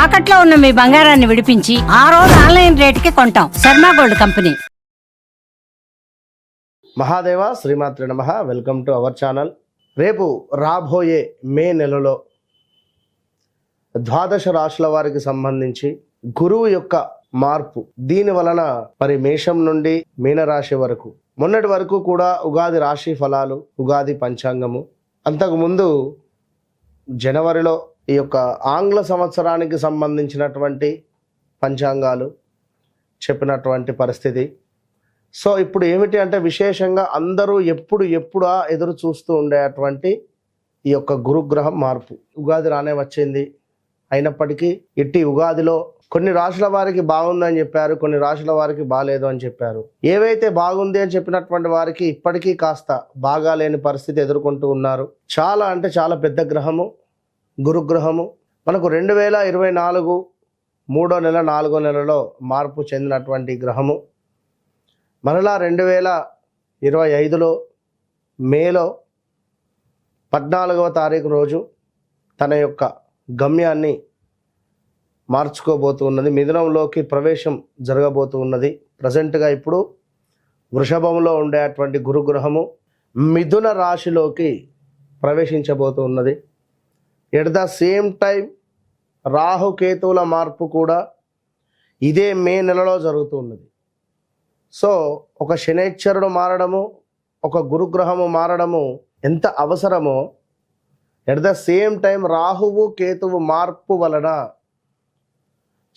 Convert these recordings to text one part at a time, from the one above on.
తాకట్లో ఉన్న మీ బంగారాన్ని విడిపించి ఆ రోజు ఆన్లైన్ రేటుకి కొంటాం. Sharma gold company. మహాదేవ శ్రీమాత్రి నమః. Welcome to our channel. రేపు రాబోయే మే నెలలో ద్వాదశ రాశుల వారికి సంబంధించి గురువు యొక్క మార్పు, దీని వలన మరి మేషం నుండి మీనరాశి వరకు, మొన్నటి వరకు కూడా ఉగాది రాశి ఫలాలు, ఉగాది పంచాంగము, అంతకుముందు జనవరిలో ఈ యొక్క ఆంగ్ల సంవత్సరానికి సంబంధించినటువంటి పంచాంగాలు చెప్పినటువంటి పరిస్థితి. సో ఇప్పుడు ఏమిటి అంటే విశేషంగా అందరూ ఎప్పుడా ఎదురు చూస్తూ ఉండేటువంటి ఈ యొక్క గురుగ్రహం మార్పు. ఉగాది రానే వచ్చింది, అయినప్పటికీ ఇట్టి ఉగాదిలో కొన్ని రాశుల వారికి బాగుందని చెప్పారు, కొన్ని రాశుల వారికి బాగాలేదు అని చెప్పారు. ఏవైతే బాగుంది అని చెప్పినటువంటి వారికి ఇప్పటికీ కాస్త బాగాలేని పరిస్థితి ఎదుర్కొంటూ ఉన్నారు. చాలా అంటే చాలా పెద్ద గ్రహము గురుగ్రహము. మనకు 2024 3వ నెల 4వ నెలలో మార్పు చెందినటువంటి గ్రహము. మరలా 2025లో మేలో 14వ తారీఖు రోజు తన యొక్క గమ్యాన్ని మార్చుకోబోతున్నది. మిథునంలోకి ప్రవేశం జరగబోతూ ఉన్నది. ప్రజెంట్గా ఇప్పుడు వృషభంలో ఉండేటువంటి గురుగ్రహము మిథున రాశిలోకి ప్రవేశించబోతూ ఉన్నది. ఎట్ ద సేమ్ టైం రాహుకేతువుల మార్పు కూడా ఇదే మే నెలలో జరుగుతూ ఉన్నది. సో ఒక శనైశ్చరుడు మారడము, ఒక గురుగ్రహము మారడము ఎంత అవసరమో, ఎట్ ద సేమ్ టైం రాహువు కేతువు మార్పు వలన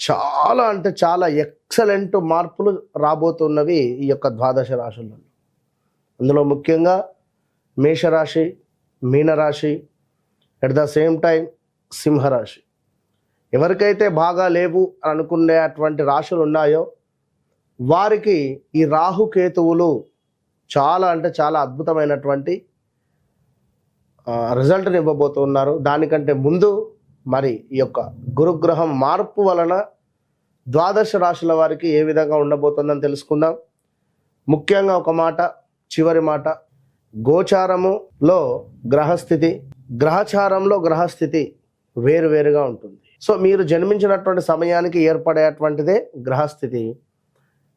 చాలా అంటే చాలా ఎక్సలెంట్ మార్పులు రాబోతున్నవి ఈ యొక్క ద్వాదశ రాశులలో. అందులో ముఖ్యంగా మేషరాశి, మీనరాశి, ఎట్ ద సేమ్ టైం సింహరాశి. ఎవరికైతే బాగా లేవు అని అనుకునేటువంటి రాశులు ఉన్నాయో వారికి ఈ రాహుకేతువులు చాలా అంటే చాలా అద్భుతమైనటువంటి రిజల్ట్ని ఇవ్వబోతున్నారు. దానికంటే ముందు మరి ఈ యొక్క గురుగ్రహం మార్పు వలన ద్వాదశ రాశుల వారికి ఏ విధంగా ఉండబోతుందని తెలుసుకుందాం. ముఖ్యంగా ఒక మాట, చివరి మాట, గోచారములో గ్రహస్థితి, గ్రహచారంలో గ్రహస్థితి వేరువేరుగా ఉంటుంది. సో మీరు జన్మించినటువంటి సమయానికి ఏర్పడేటువంటిదే గ్రహస్థితి,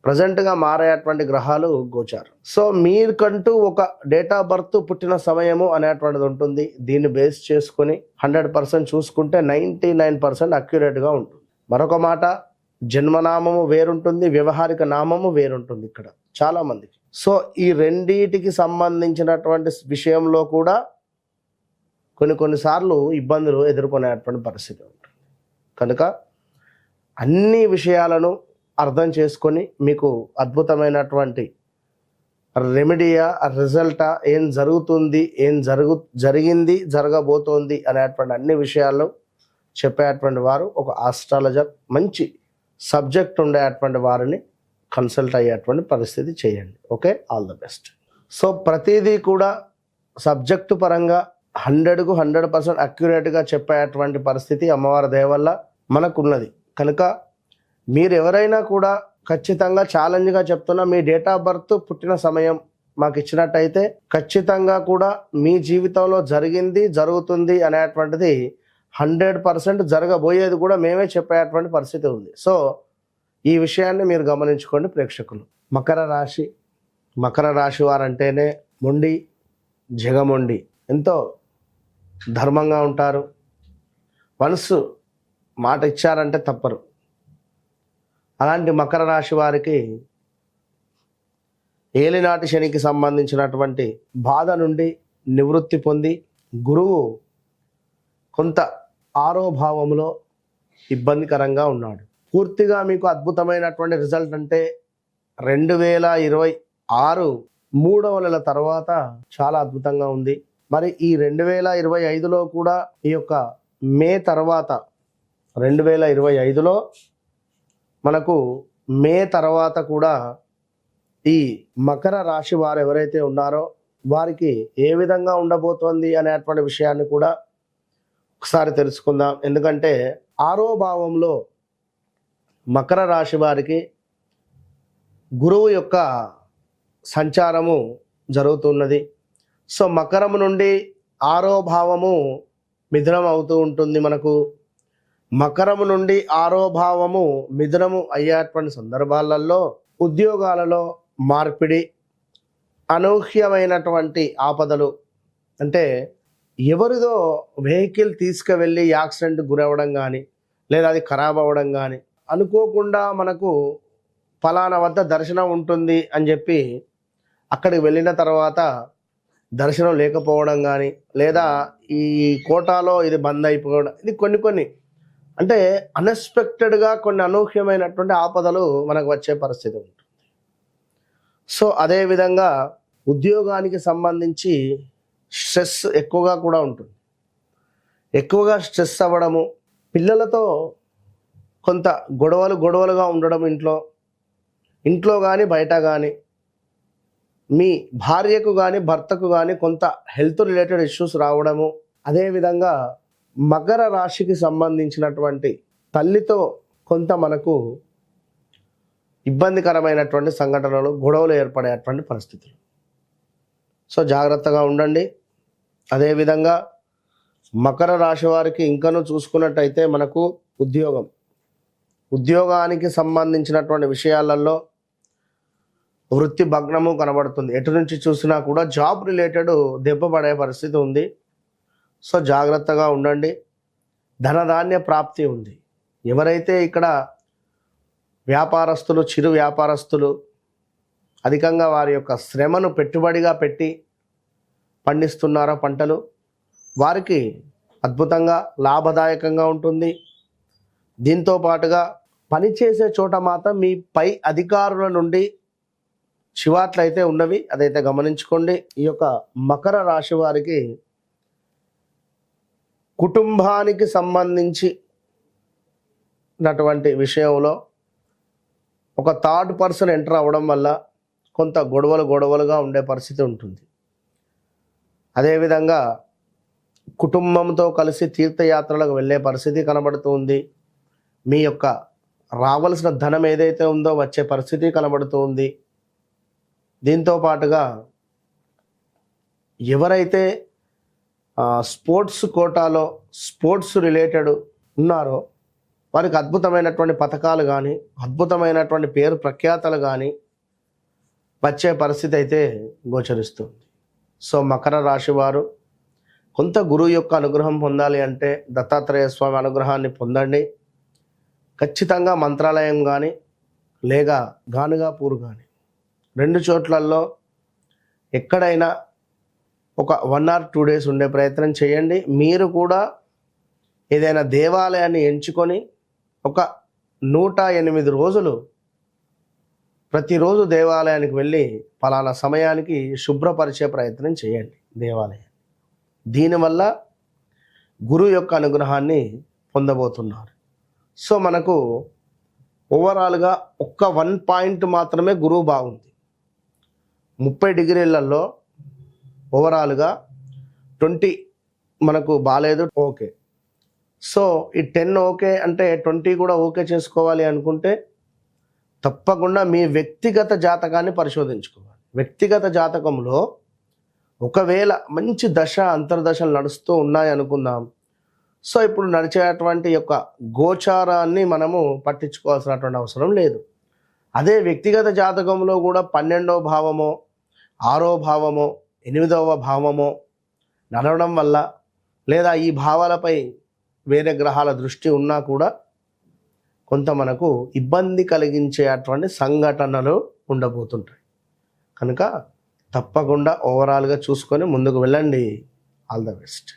ప్రజెంట్గా మారేటువంటి గ్రహాలు గోచారం. సో మీకంటూ ఒక డేట్ ఆఫ్ బర్త్, పుట్టిన సమయము అనేటువంటిది ఉంటుంది. దీన్ని బేస్ చేసుకొని 100% చూసుకుంటే 99% అక్యురేట్గా ఉంటుంది. మరొక మాట, జన్మనామము వేరుంటుంది, వ్యవహారిక నామము వేరుంటుంది ఇక్కడ చాలామందికి. సో ఈ రెండిటికి సంబంధించినటువంటి విషయంలో కూడా కొన్నిసార్లు ఇబ్బందులు ఎదుర్కొనేటువంటి పరిస్థితి ఉంటుంది. కనుక అన్ని విషయాలను అర్థం చేసుకొని మీకు అద్భుతమైనటువంటి రెమెడీయా, రిజల్టా, ఏం జరుగుతుంది, ఏం జరిగింది, జరగబోతోంది అనేటువంటి అన్ని విషయాలు చెప్పేటువంటి వారు ఒక ఆస్ట్రాలజర్, మంచి సబ్జెక్ట్ ఉండేటువంటి వారిని కన్సల్ట్ అయ్యేటువంటి పరిస్థితి చేయండి. Okay, all the best. So ప్రతిదీ కూడా సబ్జెక్టు పరంగా 100కు 100% అక్యురేట్గా చెప్పేటువంటి పరిస్థితి అమ్మవారి దయ వల్ల మనకున్నది. కనుక మీరు ఎవరైనా కూడా ఖచ్చితంగా ఛాలెంజ్గా చెప్తున్నా, మీ డేట్ ఆఫ్ బర్త్, పుట్టిన సమయం మాకు ఇచ్చినట్టయితే ఖచ్చితంగా కూడా మీ జీవితంలో జరిగింది, జరుగుతుంది అనేటువంటిది 100% జరగబోయేది కూడా మేమే చెప్పేటువంటి పరిస్థితి ఉంది. సో ఈ విషయాన్ని మీరు గమనించుకోండి ప్రేక్షకులు. మకర రాశి, మకర రాశి వారంటేనే మొండి, జగమొండి, ఎంతో ధర్మంగా ఉంటారు. వన్స్ మాట ఇచ్చారంటే తప్పరు. అలాంటి మకర రాశి వారికి ఏలినాటి శనికి సంబంధించినటువంటి బాధ నుండి నివృత్తి పొంది గురువు కొంత ఆరోభావంలో ఇబ్బందికరంగా ఉన్నాడు. పూర్తిగా మీకు అద్భుతమైనటువంటి రిజల్ట్ అంటే 2026 3వ నెల తర్వాత చాలా అద్భుతంగా ఉంది. మరి ఈ 2025లో కూడా ఈ యొక్క మే తర్వాత 2025లో మనకు మే తర్వాత కూడా ఈ మకర రాశి వారు ఎవరైతే ఉన్నారో వారికి ఏ విధంగా ఉండబోతోంది అనేటువంటి విషయాన్ని కూడా ఒకసారి తెలుసుకుందాం. ఎందుకంటే 6వ భావంలో మకర రాశి వారికి గురువు యొక్క సంచారము జరుగుతున్నది. సో మకరము నుండి 6వ భావము మిథునం అవుతూ ఉంటుంది. మనకు మకరము నుండి 6వ భావము మిథునము అయ్యేటువంటి సందర్భాలలో ఉద్యోగాలలో మార్పిడి, అనూహ్యమైనటువంటి ఆపదలు, అంటే ఎవరిదో వెహికల్ తీసుకువెళ్ళి యాక్సిడెంట్ గురవ్వడం కానీ, లేదా అది ఖరాబ్ అవ్వడం కానీ, అనుకోకుండా మనకు ఫలానా వద్ద దర్శనం ఉంటుంది అని చెప్పి అక్కడికి వెళ్ళిన తర్వాత దర్శనం లేకపోవడం కానీ, లేదా ఈ కోటాలో ఇది బంద్ అయిపోవడం, ఇది కొన్ని అంటే అన్ఎక్స్పెక్టెడ్గా కొన్ని అనూహ్యమైనటువంటి ఆపదలు మనకు వచ్చే పరిస్థితి ఉంటుంది. సో అదేవిధంగా ఉద్యోగానికి సంబంధించి స్ట్రెస్ ఎక్కువగా కూడా ఉంటుంది. ఎక్కువగా స్ట్రెస్ అవ్వడము, పిల్లలతో కొంత గొడవలుగా ఉండడం, ఇంట్లో కానీ బయట కానీ, మీ భార్యకు కానీ భర్తకు కానీ కొంత హెల్త్ రిలేటెడ్ ఇష్యూస్ రావడము. అదేవిధంగా మకర రాశికి సంబంధించినటువంటి తల్లితో కొంత మనకు ఇబ్బందికరమైనటువంటి సంఘటనలు, గొడవలు ఏర్పడేటువంటి పరిస్థితులు. సో జాగ్రత్తగా ఉండండి. అదేవిధంగా మకర రాశి వారికి ఇంకనూ చూసుకున్నట్టయితే మనకు ఉద్యోగానికి సంబంధించినటువంటి విషయాలలో వృత్తి భగ్నము కనబడుతుంది. ఎటు నుంచి చూసినా కూడా జాబ్ రిలేటెడ్ దెబ్బ పడే పరిస్థితి ఉంది. సో జాగ్రత్తగా ఉండండి. ధనధాన్య ప్రాప్తి ఉంది. ఎవరైతే ఇక్కడ వ్యాపారస్తులు, చిరు వ్యాపారస్తులు అధికంగా వారి యొక్క శ్రమను పెట్టుబడిగా పెట్టి పండిస్తున్నారో పంటలు, వారికి అద్భుతంగా లాభదాయకంగా ఉంటుంది. దీంతో పాటుగా పనిచేసే చోట మాత్రం మీ పై అధికారుల నుండి చివాట్లు అయితే ఉన్నవి, అదైతే గమనించుకోండి. ఈ యొక్క మకర రాశి వారికి కుటుంబానికి సంబంధించినటువంటి విషయంలో ఒక థర్డ్ పర్సన్ ఎంటర్ అవ్వడం వల్ల కొంత గొడవలుగా ఉండే పరిస్థితి ఉంటుంది. అదేవిధంగా కుటుంబంతో కలిసి తీర్థయాత్రలకు వెళ్ళే పరిస్థితి కనబడుతుంది. మీ యొక్క రావాల్సిన ధనం ఏదైతే ఉందో వచ్చే పరిస్థితి కనబడుతుంది. దీంతో పాటుగా ఎవరైతే స్పోర్ట్స్ కోటాలో స్పోర్ట్స్ రిలేటెడ్ ఉన్నారో వారికి అద్భుతమైనటువంటి పథకాలు కానీ, అద్భుతమైనటువంటి పేరు ప్రఖ్యాతలు కానీ వచ్చే పరిస్థితి అయితే గోచరిస్తుంది. సో మకర రాశి వారు కొంత గురువు యొక్క అనుగ్రహం పొందాలి అంటే దత్తాత్రేయ స్వామి అనుగ్రహాన్ని పొందండి. ఖచ్చితంగా మంత్రాలయం కానీ లేక గానుగాపూర్ కానీ 2 చోట్లలో ఎక్కడైనా ఒక 1 or 2 days ఉండే ప్రయత్నం చేయండి. మీరు కూడా ఏదైనా దేవాలయాన్ని ఎంచుకొని ఒక 108 రోజులు ప్రతిరోజు దేవాలయానికి వెళ్ళి పలానా సమయానికి శుభ్రపరిచే ప్రయత్నం చేయండి దేవాలయం. దీనివల్ల గురువు యొక్క అనుగ్రహాన్ని పొందబోతున్నారు. సో మనకు ఓవరాల్గా ఒక్క 1 పాయింట్ మాత్రమే గురువు బాగుంది. 30 డిగ్రీలలో ఓవరాల్గా 20 మనకు బాగాలేదు, ఓకే. సో ఈ 10 ఓకే అంటే 20 కూడా ఓకే చేసుకోవాలి అనుకుంటే తప్పకుండా మీ వ్యక్తిగత జాతకాన్ని పరిశోధించుకోవాలి. వ్యక్తిగత జాతకంలో ఒకవేళ మంచి దశ అంతర్దశలు నడుస్తూ ఉన్నాయి అనుకుందాం. సో ఇప్పుడు నడిచేటువంటి యొక్క గోచారాన్ని మనము పట్టించుకోవాల్సినటువంటి అవసరం లేదు. అదే వ్యక్తిగత జాతకంలో కూడా 12వ భావమో 6వ భావమో 8వ భావమో నడవడం వల్ల, లేదా ఈ భావాలపై వేరే గ్రహాల దృష్టి ఉన్నా కూడా కొంత మనకు ఇబ్బంది కలిగించేటువంటి సంఘటనలు ఉండబోతుంటాయి. కనుక తప్పకుండా ఓవరాల్గా చూసుకొని ముందుకు వెళ్ళండి. All the best.